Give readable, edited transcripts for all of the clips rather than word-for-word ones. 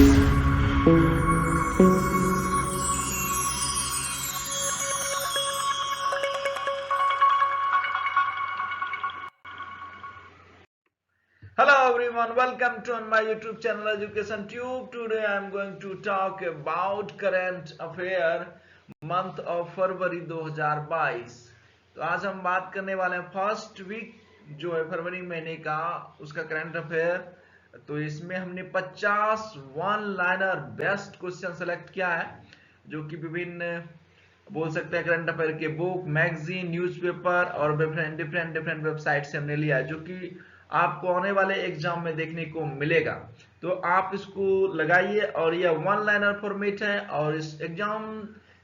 Hello everyone, welcome to my YouTube channel Education Tube. Today I am going to talk about current affair month of फरवरी 2022. तो आज हम बात करने वाले हैं फर्स्ट वीक जो है फरवरी महीने का उसका करंट अफेयर. तो इसमें हमने 50 one liner best question select किया है जो कि विभिन्न बोल सकते हैं करंट अफेयर के बुक, मैगजीन, न्यूज़पेपर और डिफरेंट वेबसाइट से हमने लिया है जो कि आपको आने वाले एग्जाम में देखने को मिलेगा. तो आप इसको लगाइए और यह वन लाइनर फॉर्मेट है और इस एग्जाम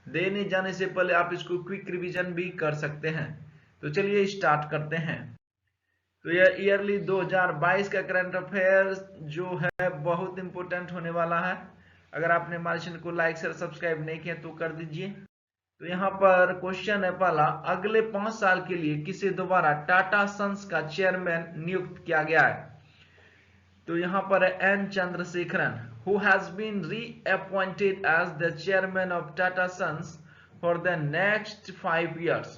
देने जाने से पहले आप इसको क्विक रिवीजन भी कर सकते हैं. तो चलिए स्टार्ट करते हैं. तो यह ईयरली 2022 का करंट अफेयर जो है बहुत इंपॉर्टेंट होने वाला है. अगर आपने हमारे चैनल को लाइक शेयर सब्सक्राइब नहीं किया तो कर दीजिए. तो यहाँ पर क्वेश्चन है पहला, अगले 5 साल के लिए किसे दोबारा टाटा सन्स का चेयरमैन नियुक्त किया गया है. तो यहाँ पर है N Chandrasekaran, who has been reappointed as the chairman of Tata Sons for the next 5 years.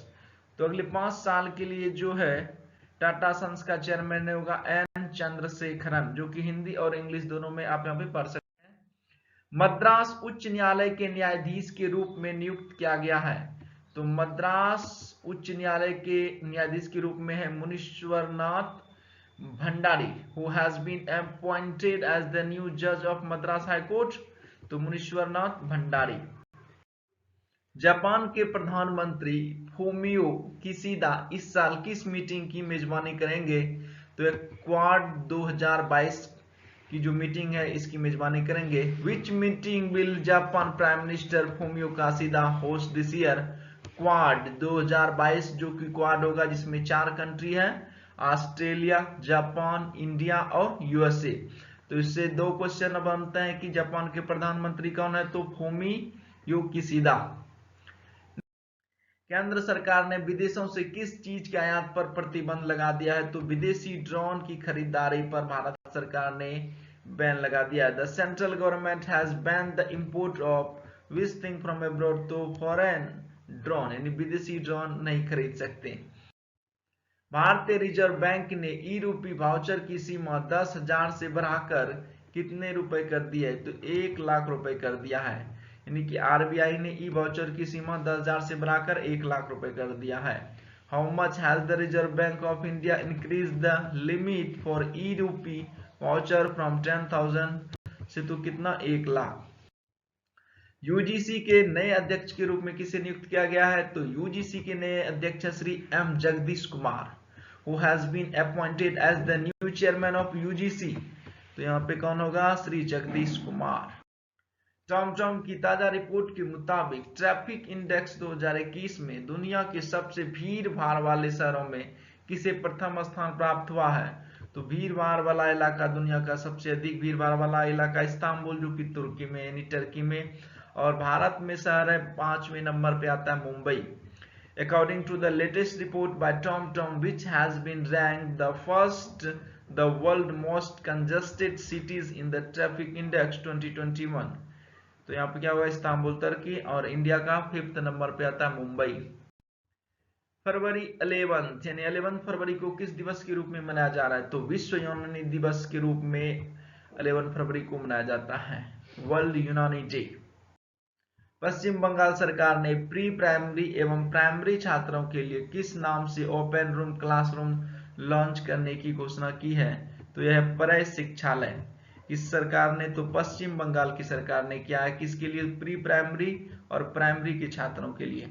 तो अगले 5 साल के लिए जो है टाटा सन्स का चेयरमैन होगा एन चंद्रशेखरन, जो कि हिंदी और इंग्लिश दोनों में आप यहाँ पे पढ़ सकते हैं. मद्रास उच्च न्यायालय के न्यायाधीश के रूप में नियुक्त किया गया है. तो मद्रास उच्च न्यायालय के न्यायाधीश के रूप में है Munishwarnath Bhandari, who has been appointed as the new जज ऑफ मद्रास हाई कोर्ट. तो मुनीश्वरनाथ भंडारी. जापान के प्रधानमंत्री फूमियो किशिदा इस साल किस मीटिंग की मेजबानी करेंगे. तो क्वाड 2022 की जो मीटिंग है इसकी मेजबानी करेंगे. Which meeting will Japan prime minister Fumio Kishida host this year. Quad 2022 जो कि क्वाड होगा जिसमें 4 कंट्री है, ऑस्ट्रेलिया, जापान, इंडिया और यूएसए. तो इससे 2 क्वेश्चन बनते हैं कि जापान के प्रधानमंत्री कौन है. तो फूमियो किशिदा. केंद्र सरकार ने विदेशों से किस चीज के आयात पर प्रतिबंध लगा दिया है. तो विदेशी ड्रोन की खरीदारी पर भारत सरकार ने बैन लगा दिया है. The central government has ban the import of which thing from abroad. तो फॉरेन ड्रोन यानी विदेशी ड्रोन नहीं खरीद सकते. भारतीय रिजर्व बैंक ने ई रूपी वाउचर की सीमा 10,000 से बढ़ाकर कितने रुपए कर दी है. तो 1 लाख रुपए कर दिया है. यानी कि आरबीआई ने ई वाउचर की सीमा 10,000 से बढ़ाकर 1 लाख रुपए कर दिया है. How much has the Reserve Bank of India increase the limit for e rupee voucher from 10,000 से. तो कितना 1 लाख. यूजीसी के नए अध्यक्ष के रूप में किसे नियुक्त किया गया है. तो यूजीसी के नए अध्यक्ष Shri M Jagadish Kumar, who has been appointed as the new chairman of UGC. तो यहाँ पे कौन होगा. श्री जगदीश कुमार. टॉमटॉम की ताजा रिपोर्ट के मुताबिक ट्रैफिक इंडेक्स 2021 में दुनिया के सबसे भीड़ भाड़ वाले शहरों में किसे प्रथम स्थान प्राप्त हुआ है. तो भीड़ भाड़ वाला इलाका, दुनिया का सबसे अधिक भीड़ भाड़ वाला इलाका इस्तांबुल जो कि तुर्की में यानी टर्की में, और भारत में शहर है 5वें नंबर पे आता है Mumbai. According to the latest report by TomTom which has been ranked the first the world most congested cities in the traffic index 2021. तो यहाँ पे क्या हुआ, इस्तांबुल तुर्की, और इंडिया का 5th नंबर पे आता है मुंबई. फरवरी 11 यानी 11 फरवरी को किस दिवस के रूप में मनाया जा रहा है. तो विश्व यूनानी दिवस के रूप में 11 फरवरी को मनाया जाता है, वर्ल्ड यूनानी डे. पश्चिम बंगाल सरकार ने प्री प्राइमरी एवं प्राइमरी छात्रों के लिए किस नाम से ओपन रूम क्लासरूम लॉन्च करने की घोषणा की है. तो यह है परय शिक्षालय. इस सरकार ने, तो पश्चिम बंगाल की सरकार ने किया है, किसके लिए. प्री प्राइमरी और प्राइमरी के छात्रों के लिए.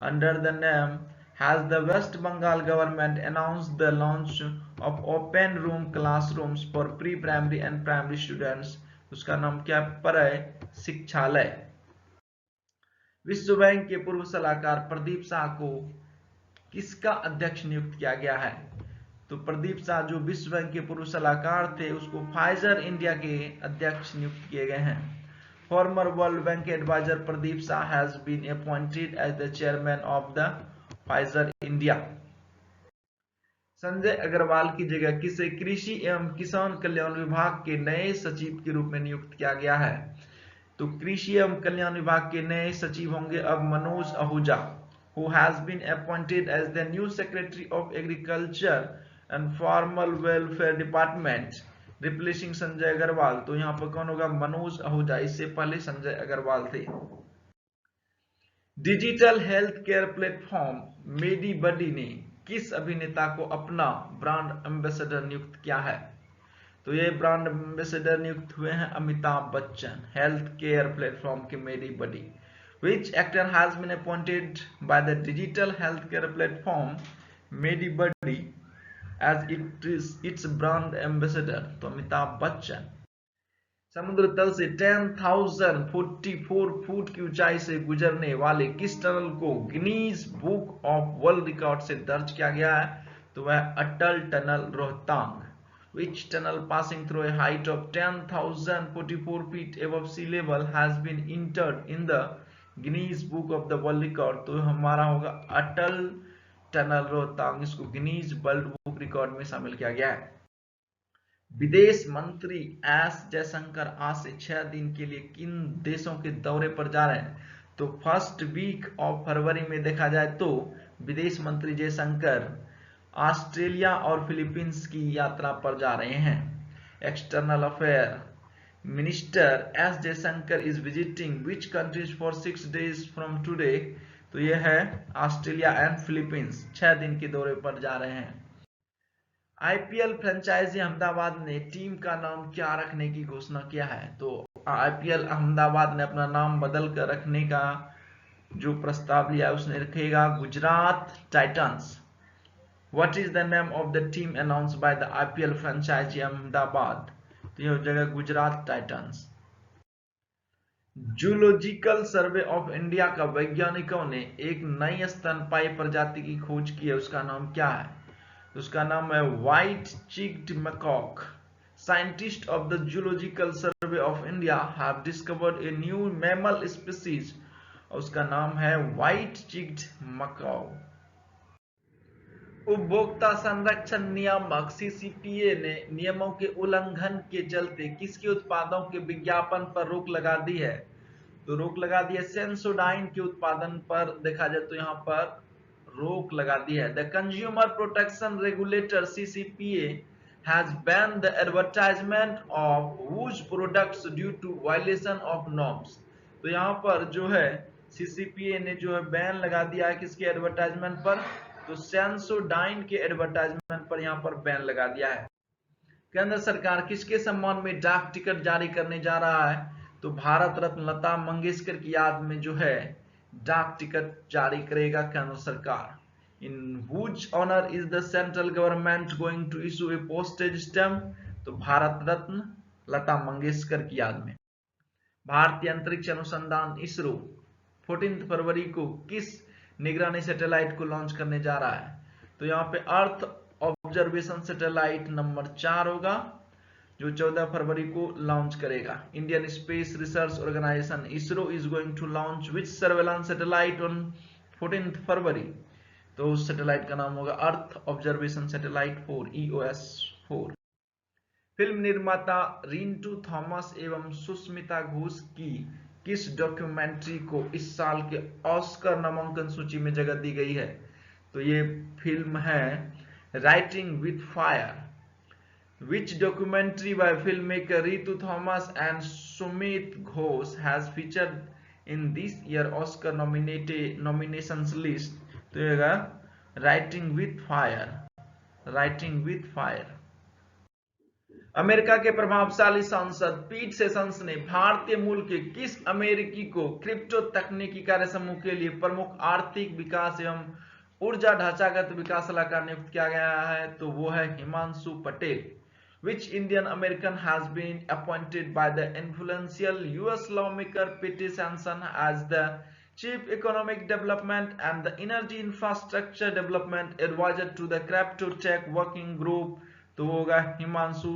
Under the name has the West Bengal government announced the launch of open room classrooms for pre primary and primary students. उसका नाम क्या, परय शिक्षालय. विश्व बैंक के पूर्व सलाहकार प्रदीप शाह को किसका अध्यक्ष नियुक्त किया गया है. तो प्रदीप शाह जो विश्व बैंक के पूर्व सलाहकार थे उसको फाइजर इंडिया के अध्यक्ष नियुक्त किए गए हैं. Former World Bank adviser Pradeep Shah has been appointed as the chairman of the Pfizer India. Sanjay Agarwal की जगह किसे कृषि एवं किसान कल्याण विभाग के नए सचिव के रूप में नियुक्त किया गया है? तो कृषि एवं कल्याण विभाग के नए सचिव होंगे अब Manoj Ahuja, who has been appointed as the new Secretary of Agriculture and Farmer Welfare Department, replacing Sanjay Agarwal. तो यहाँ पर कौन होगा? मनोज आहूजा, इससे पहले संजय अग्रवाल थे। डिजिटल हेल्थ केयर प्लेटफॉर्म मेडी बडी ने किस अभिनेता को अपना ब्रांड एम्बेसडर नियुक्त किया है? तो ये ब्रांड एम्बेसडर नियुक्त हुए हैं Amitabh Bachchan, health care platform के मेडी बडी। Which actor has been appointed by the digital healthcare platform MediBuddy as its brand ambassador? तो अमिताभ बच्चन। समुद्र तल से 10,044 फुट की ऊंचाई से गुजरने वाले किस टनल को Guinness Book of World Record से दर्ज किया गया है? तो वह Atal tunnel Rohtang. Which tunnel passing through a height of 10,044 feet above sea level has been entered in the Guinness Book of the world record? तो हमारा होगा अटल टनल रोहतांग, इसको गिनीज वर्ल्ड बुक रिकॉर्ड में शामिल किया गया है। विदेश मंत्री एस जयशंकर आज से 6 दिन के लिए किन देशों के दौरे पर जा रहे हैं? तो फर्स्ट वीक ऑफ फरवरी में देखा जाए तो विदेश मंत्री जयशंकर ऑस्ट्रेलिया और फिलीपींस की यात्रा पर जा रहे हैं। External affair minister S Jaishankar is visiting which countries for 6 days from today? तो यह है ऑस्ट्रेलिया एंड फिलीपींस, 6 दिन के दौरे पर जा रहे हैं। आईपीएल फ्रेंचाइजी अहमदाबाद ने टीम का नाम क्या रखने की घोषणा किया है? तो आईपीएल अहमदाबाद ने अपना नाम बदल कर रखने का जो प्रस्ताव लिया उसने रखेगा Gujarat Titans. What is the name of the team announced by the IPL franchise Ahmedabad? तो यह हो जाएगा Gujarat Titans. Zoological survey of India का वैज्ञानिकों ने एक नई स्तनपायी प्रजाति की खोज की है, उसका नाम क्या है? तो उसका नाम है white cheeked macaque. Scientist of the zoological survey of India have discovered a new mammal species, उसका नाम है व्हाइट चिक्ड मैकॉक। उपभोक्ता संरक्षण नियामक सीसीपीए ने नियमों के उल्लंघन के चलते किसके उत्पादों के विज्ञापन पर रोक लगा दी है? तो रोक लगा दी है सेंसोडाइन के उत्पादन पर, देखा जाए तो यहाँ पर रोक लगा दी है। The consumer protection regulator CCPA has banned the advertisement of whose products due to violation of norms. तो यहाँ पर जो है सीसीपीए ने जो है बैन लगा दिया है किसके एडवर्टाइजमेंट पर? तो सेंसोडाइन के एडवर्टाइजमेंट पर यहाँ पर बैन लगा दिया है। केंद्र सरकार किसके सम्मान में डाक टिकट जारी करने जा रहा है? तो भारत रत्न लता मंगेशकर की याद में जो है डाक टिकट जारी करेगा केंद्र सरकार। इन whose honor is the central government going to issue a postage stamp? तो भारत रत्न लता मंगेशकर की याद में। भारतीय अंतरिक्ष अनुसंधान इसरो 14 फरवरी को किस निगरानी सैटेलाइट को लॉन्च करने जा रहा है? तो यहाँ पे अर्थ ऑब्जर्वेशन सैटेलाइट नंबर 4 होगा जो 14 फरवरी को लॉन्च करेगा। Indian space research organisation ISRO is going to launch which surveillance satellite on 14 February? तो उस सैटेलाइट का नाम होगा earth observation satellite 4 EOS-4। Film निर्माता रिंटू थॉमस एवं सुष्मिता घोष की किस डॉक्यूमेंट्री को इस साल के ऑस्कर नामांकन सूची में जगह दी गई है? तो ये फिल्म है writing with fire. Which documentary by filmmaker Ritu Thomas and Sumit Ghosh has featured in this year Oscar nominations list? तो ये होगा writing with fire, writing with fire. America के प्रभावशाली सांसद पीट सेशंस ने भारतीय मूल के किस अमेरिकी को क्रिप्टो तकनीकी कार्य समूह के लिए प्रमुख आर्थिक विकास एवं ऊर्जा ढांचागत विकास सलाहकार नियुक्त किया गया है? तो वो है Himanshu Patel. Which Indian American has been appointed by the influential US lawmaker P.T. Sampson as the Chief Economic Development and the Energy Infrastructure Development Advisor to the Crypto Tech Working Group? तो होगा हिमांशु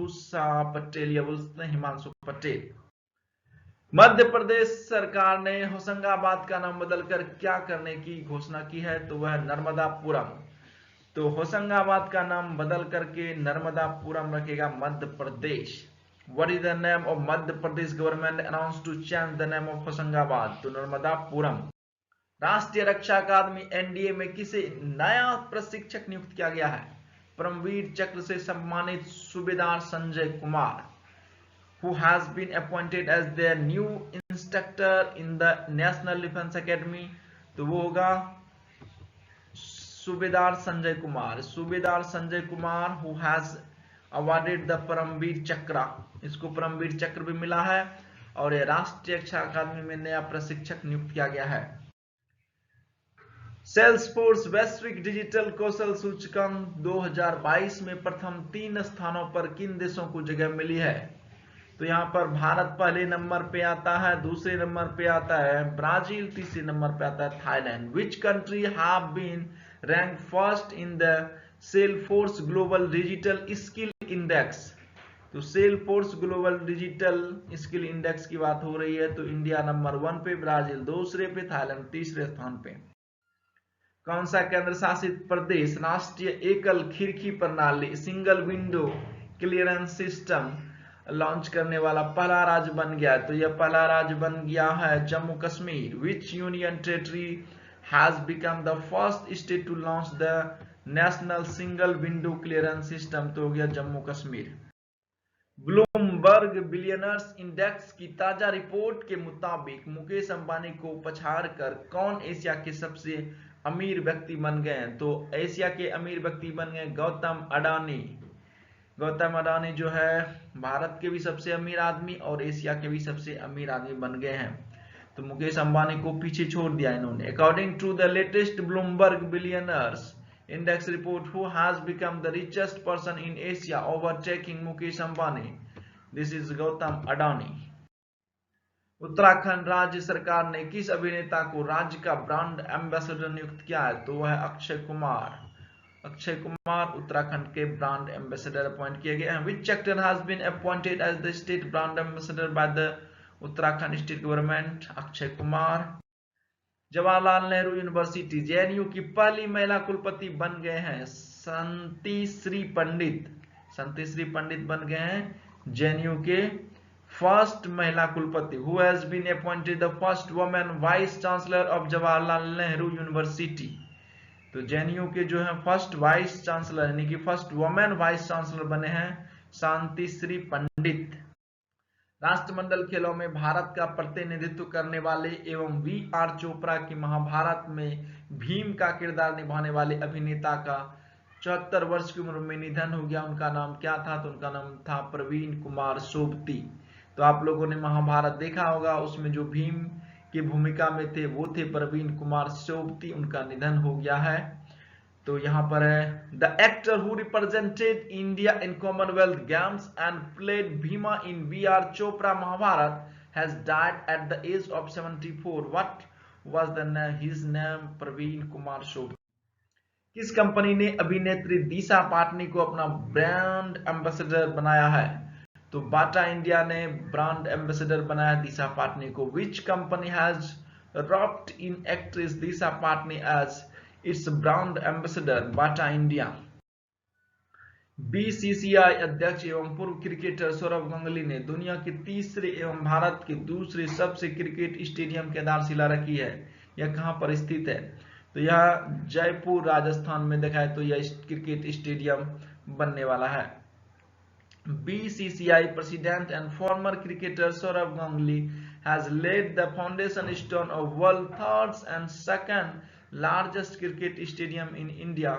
पटेल, या बोलते हैं हिमांशु पटेल। मध्य प्रदेश सरकार ने होशंगाबाद का नाम बदलकर क्या करने की घोषणा की है? तो वह नर्मदापुरम। तो होशंगाबाद का नाम बदल करके नर्मदापुरम रखेगा Madhya Pradesh. What is the name of Madhya Pradesh government announced to change the name of Hoshangabad? तो नर्मदापुरम। राष्ट्रीय रक्षा अकादमी एनडीए में किसे नया प्रशिक्षक नियुक्त किया गया है? परमवीर चक्र से सम्मानित सूबेदार Sanjay Kumar, who has been appointed as their new instructor in the National Defense Academy। तो वो होगा सूबेदार संजय कुमार। सूबेदार Sanjay Kumar who has awarded the Paramvir चक्र, इसको परमवीर चक्र भी मिला है और ये राष्ट्रीय रक्षा अकादमी में नया प्रशिक्षक नियुक्त किया गया है। सेल्सफोर्स वैश्विक डिजिटल कौशल सूचकांक 2022 में प्रथम 3 स्थानों पर किन देशों को जगह मिली है? तो यहाँ पर भारत पहले नंबर पे आता है, दूसरे नंबर पे आता है ब्राजील, तीसरे नंबर पे आता है Thailand. Which country have been rank first in the Salesforce global digital skill index? तो Salesforce global digital skill index की बात हो रही है। तो इंडिया नंबर 1 पे, ब्राजील दूसरे पे, थाईलैंड तीसरे स्थान पे। कौन सा केंद्र शासित प्रदेश राष्ट्रीय एकल खिड़की प्रणाली single window clearance system launch करने वाला पहला राज्य बन गया? तो यह पहला राज्य बन गया है Jammu Kashmir. Which union territory has become the first state to launch the national single window clearance system? तो हो गया Jammu Kashmir. Bloomberg billionaires index की ताजा रिपोर्ट के मुताबिक मुकेश अंबानी को पछाड़कर कौन एशिया के सबसे अमीर व्यक्ति बन गए हैं? तो एशिया के अमीर व्यक्ति बन गए गौतम अडानी। गौतम अडानी जो है भारत के भी सबसे अमीर आदमी और एशिया के भी सबसे अमीर आदमी बन गए हैं। तो मुकेश अंबानी को पीछे छोड़ दिया इन्होंने। According to the latest Bloomberg billionaires index report, who has become the richest person in Asia overtaking Mukesh Ambani? This is Gautam Adani. Uttarakhand राज्य सरकार ने किस अभिनेता को राज्य का ब्रांड एम्बेसडर नियुक्त किया है? तो वह है अक्षय कुमार। अक्षय कुमार उत्तराखंड के ब्रांड एम्बेसडर अपॉइंट किए गए हैं। Which actor has been appointed as the state brand ambassador by the Uttarakhand state government? Akshay Kumar. Jawaharlal Nehru university JNU की पहली महिला कुलपति बन गए हैं संतिश्री पंडित। संतिश्री पंडित बन गए हैं जेएनयू के फर्स्ट महिला कुलपति। Who has been appointed the first women vice chancellor of Jawaharlal Nehru university? तो जेएनयू के जो है फर्स्ट वाइस चांसलर यानी कि फर्स्ट वुमेन वाइस चांसलर बने हैं शांतिश्री पंडित। राष्ट्रमंडल खेलों में भारत का प्रतिनिधित्व करने वाले एवं वी.आर. चोपड़ा की महाभारत में भीम का किरदार निभाने वाले अभिनेता का 74 वर्ष की उम्र में निधन हो गया। उनका नाम क्या था? तो उनका नाम था प्रवीण कुमार सोबती। तो आप लोगों ने महाभारत देखा होगा, उसमें जो भीम की भूमिका में थे वो थे प्रवीण कुमार सोबती। उनका निधन हो गया है। तो यहाँ पर है the actor who represented India in Commonwealth games and played Bhima in V R. Chopra Mahabharat has died at the age of 74। What was the his name? Praveen Kumar Sobti. किस कंपनी ने अभिनेत्री दिशा पाटनी को अपना ब्रांड एम्बेसडर बनाया है? तो बाटा इंडिया ने ब्रांड एम्बेसडर बनाया दिशा पाटनी को। Which company has roped in actress Disha Patani as its brand ambassador? Bata India. BCCI अध्यक्ष एवं पूर्व क्रिकेटर सौरव गांगुली ने दुनिया के तीसरे एवं भारत के दूसरे सबसे क्रिकेट स्टेडियम की आधारशिला रखी है। यह कहां पर स्थित है? तो यह जयपुर राजस्थान में देखा है। तो यह क्रिकेट स्टेडियम बनने वाला है। BCCI president and former cricketer Sourav Ganguly has laid the foundation stone of world's third and second largest cricket stadium in India.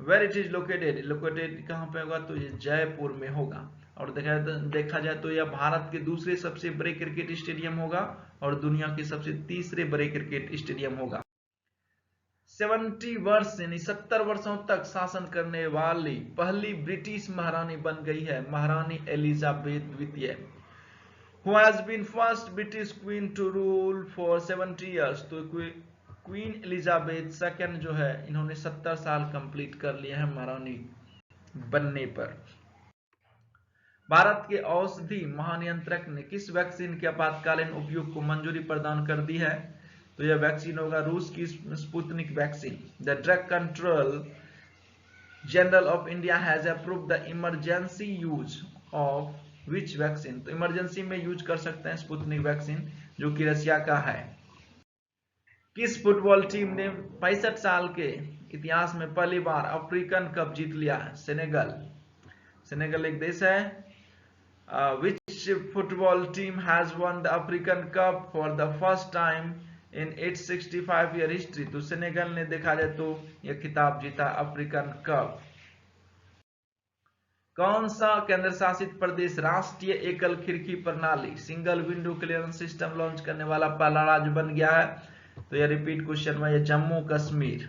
Where it is located? Located कहाँ पे होगा? तो ये जयपुर में होगा। और देखा जाए तो यह भारत के दूसरे सबसे बड़े क्रिकेट स्टेडियम होगा और दुनिया के सबसे तीसरे बड़े क्रिकेट स्टेडियम होगा। 70 वर्ष यानी 70 वर्षों तक शासन करने वाली पहली ब्रिटिश महारानी बन गई है महारानी एलिजाबेथ द्वितीय। Who has been first British queen to rule for 70 years? तो क्वीन एलिजाबेथ सेकंड जो है इन्होंने 70 साल कंप्लीट कर लिए हैं महारानी बनने पर। भारत के औषधि महानियंत्रक ने किस वैक्सीन के आपातकालीन उपयोग को मंजूरी प्रदान कर दी है? तो यह वैक्सीन होगा रूस की Sputnik vaccine. The drug control general of India has approved the emergency use of which vaccine. तो इमरजेंसी में यूज कर सकते हैं स्पुतनिक वैक्सीन जो कि रशिया का है। किस फुटबॉल टीम ने 65 साल के इतिहास में पहली बार अफ्रीकन कप जीत लिया है? सेनेगल। सेनेगल एक देश है। Which football team has won the African Cup for the first time in its 65-year history? तो सेनेगल ने देखा जाए तो यह खिताब जीता अफ्रीकन कप। कौन सा केंद्र शासित प्रदेश राष्ट्रीय एकल खिड़की प्रणाली single window clearance system launch करने वाला पहला राज्य बन गया है? तो यह रिपीट क्वेश्चन में, यह जम्मू कश्मीर।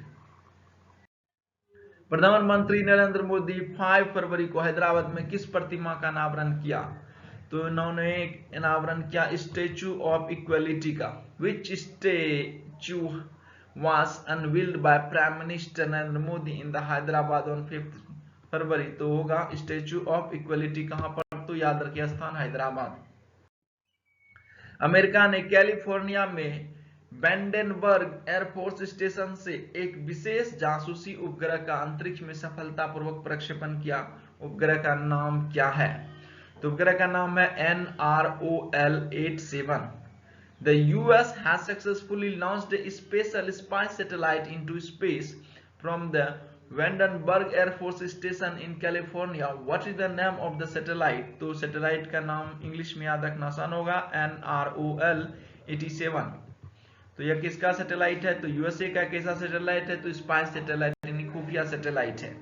प्रधानमंत्री नरेंद्र मोदी 5 फरवरी को हैदराबाद में किस प्रतिमा का अनावरण किया? तो इन्होंने अनावरण किया स्टैचू ऑफ इक्वलिटी का। Which statue was unveiled by prime minister Narendra Modi in the Hyderabad on 5 February? तो होगा स्टैचू ऑफ इक्वलिटी। कहां पर? तो याद रखिए स्थान हैदराबाद। अमेरिका ने कैलिफोर्निया में वेंडेनबर्ग एयरफोर्स स्टेशन से एक विशेष जासूसी उपग्रह का अंतरिक्ष में सफलतापूर्वक प्रक्षेपण किया। उपग्रह का नाम क्या है? तो उपग्रह का नाम है NROL-87। The US has successfully launched a special spy satellite into space from the Vandenberg Air Force Station in California. What is the name of the satellite? तो सैटेलाइट का नाम इंग्लिश में याद रखना आसान होगा, NROL-87। तो यह किसका सैटेलाइट है? तो यूएसए का कैसा सैटेलाइट है? तो स्पाई सैटेलाइट यानी खुफिया सैटेलाइट है।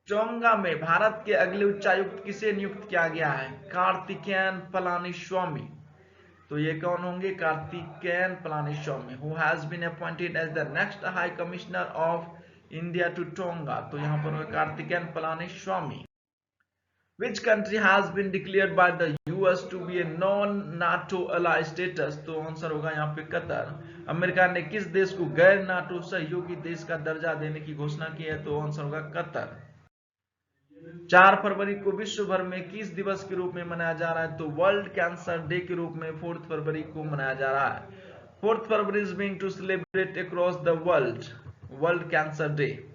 टोंगा में भारत के अगले उच्चायुक्त किसे नियुक्त किया गया है? कार्तिकेयन पलानीस्वामी। तो ये कौन होंगे? Karthikeyan Palaniswami. Who has been appointed as the next high commissioner of India to Tonga? तो यहाँ पर Karthikeyan Palaniswami. Which country has been declared by the US to be a non-NATO ally status? तो आंसर होगा यहाँ पे कतर। अमेरिका ने किस देश को गैर नाटो सहयोगी देश का दर्जा देने की घोषणा की है? तो आंसर होगा कतर। 4 फरवरी को विश्व भर में किस दिवस के रूप में मनाया जा रहा है? तो वर्ल्ड कैंसर डे के रूप में 4 फरवरी को मनाया जा रहा है। 4 February is being to celebrate across the world cancer day.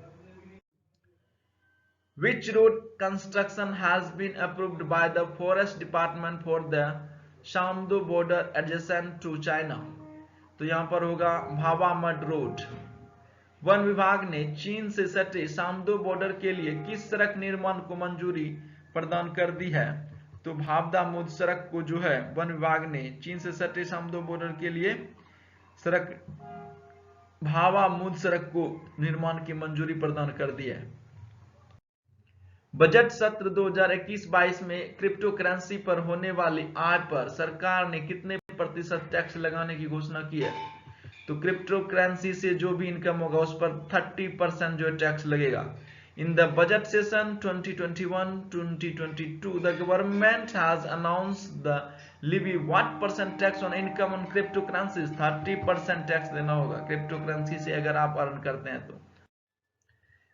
Which road construction has been approved by the Forest Department for the Shamdo border adjacent to China? तो यहाँ पर होगा भावा मड रोड। वन विभाग ने चीन से सटे शामदो बॉर्डर के लिए किस सड़क निर्माण को मंजूरी प्रदान कर दी है? तो भावदामुद सड़क को जो है वन विभाग ने चीन से सटे शामदो बॉर्डर के लिए सड़क भावामुद सड़क को निर्माण की मंजूरी प्रदान कर दी है। बजट सत्र 2021-22 में क्रिप्टो करेंसी पर होने वाली आय पर सरकार ने कितने प्रतिशत टैक्स लगाने की घोषणा की है? तो क्रिप्टो करेंसी से जो भी इनकम होगा उस पर 30% जो टैक्स लगेगा। In the budget session 2021-2022 the government has announced the Levi what percent tax on income on crypto currencies? 30% tax देना होगा क्रिप्टो करेंसी से अगर आप अर्न करते हैं तो।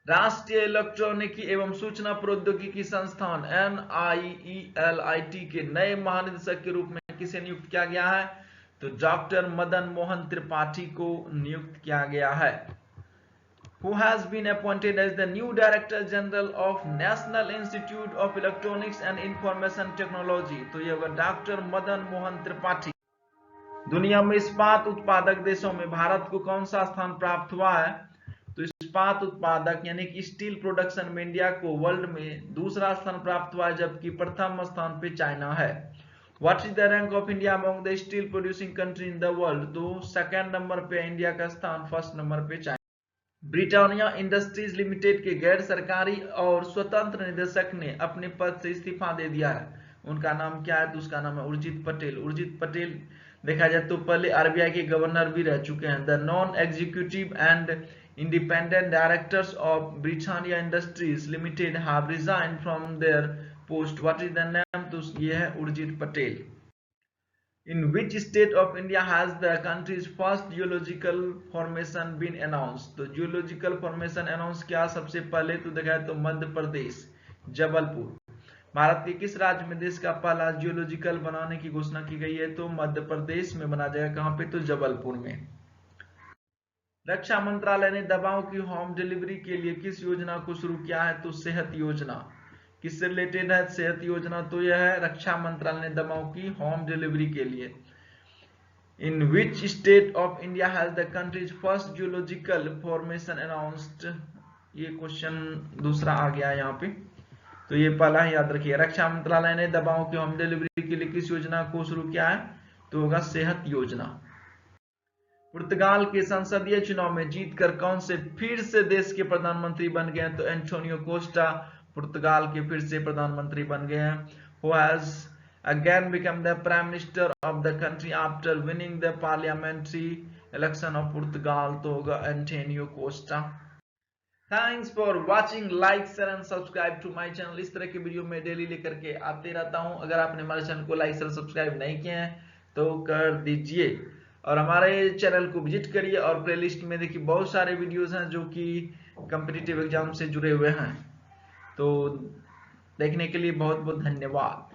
राष्ट्रीय इलेक्ट्रॉनिकी एवं सूचना प्रौद्योगिकी संस्थान NIELIT के नए महानिदेशक के रूप में किसे नियुक्त किया गया है? तो डॉक्टर मदन मोहन त्रिपाठी को नियुक्त किया गया है। Who has been appointed as the new Director General of National Institute of Electronics and Information Technology? तो यह होगा डॉक्टर मदन मोहन त्रिपाठी। दुनिया में इस्पात उत्पादक देशों में भारत को कौन सा स्थान प्राप्त हुआ है? तो इस्पात उत्पादक यानी कि स्टील प्रोडक्शन में इंडिया को वर्ल्ड में दूसरा स्थान प्राप्त हुआ है, जबकि प्रथम स्थान पे चाइना है। What is the rank of India among the steel producing country in the world? तो सेकंड नंबर पे इंडिया का स्थान, फर्स्ट नंबर पे चाइना। ब्रिटानिया इंडस्ट्रीज लिमिटेड के गैर सरकारी और स्वतंत्र निदेशक ने अपने पद से इस्तीफा दे दिया है। उनका नाम क्या है? तो उसका नाम है उर्जित पटेल। उर्जित पटेल देखा जाए तो पहले आरबीआई के गवर्नर भी रह चुके हैं। The non executive and independent directors of Britannia Industries Limited have resigned from their post. What is the name? तो ये है Urjit Patel. In which state of India has the country's first geological formation been announced? तो geological formation announce किया सबसे पहले तो देखा है तो मध्य प्रदेश जबलपुर। भारत के किस राज्य में देश का पहला जियोलॉजिकल बनाने की घोषणा की गई है? तो मध्य प्रदेश में बना जाएगा। कहां पे? तो जबलपुर में। रक्षा मंत्रालय ने दवाओं की होम डिलीवरी के लिए किस योजना को शुरू किया है? तो सेहत योजना। किससे रिलेटेड है सेहत योजना? तो यह है रक्षा मंत्रालय ने दवाओं की होम डिलीवरी के लिए। In which state of India has the country's first geological formation announced? ये क्वेश्चन दूसरा आ गया यहाँ पे, तो ये पहला ही याद रखिए। रक्षा मंत्रालय ने दवाओं की होम डिलीवरी के लिए किस योजना को शुरू किया है? तो होगा सेहत योजना। पुर्तगाल के संसदीय चुनाव में जीतकर कौन से फिर से देश के प्रधानमंत्री बन गए हैं? तो एंटोनियो कोस्टा पुर्तगाल के फिर से प्रधानमंत्री बन गए हैं। Who has again become the prime minister of the country after winning the parliamentary election of Portugal? तो होगा Antonio Costa. Thanks for watching, like share and subscribe to my channel. इस तरह के वीडियो मैं डेली लेकर के आते रहता हूं। अगर आपने हमारे चैनल को लाइक शेयर सब्सक्राइब नहीं किए हैं तो कर दीजिए और हमारे चैनल को विजिट करिए। और प्लेलिस्ट में देखिए बहुत सारे वीडियोस हैं जो कि कॉम्पिटिटिव एग्जाम से जुड़े हुए हैं। तो देखने के लिए बहुत बहुत धन्यवाद।